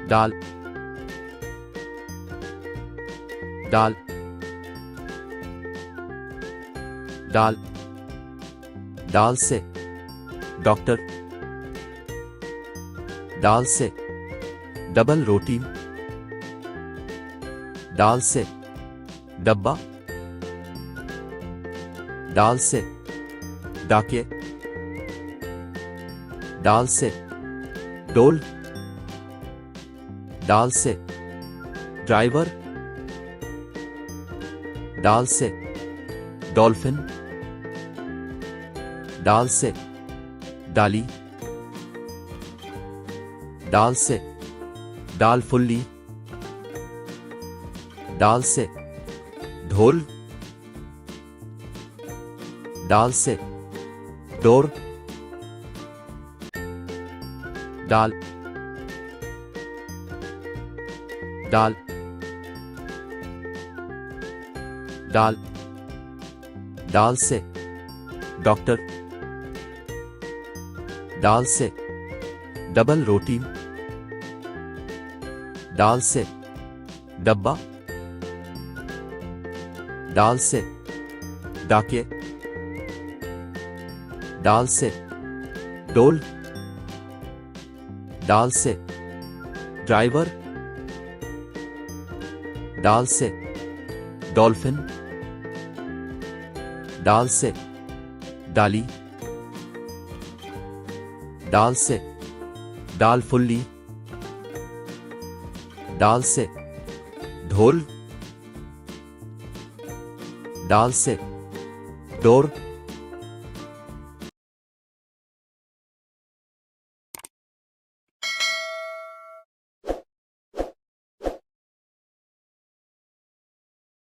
डाल डाल डाल डाल से डॉक्टर, डाल से डबल रोटी, डाल से डब्बा, डाल से डाके, डाल से डोल, डाल से ड्राइवर, डाल से डॉल्फिन, डाल से डाली, डाल से डाल फुल्ली, डाल से ढोल, डाल से डोर, डाल डाल डाल डाल से डॉक्टर, डाल से डबल रोटी, डाल से डब्बा, डाल से डाके, डाल से डोल, डाल से ड्राइवर, डाल से डॉल्फिन, डाल से डाली, डाल से डाल फुल्ली, डाल से ढोल, डाल से डोर,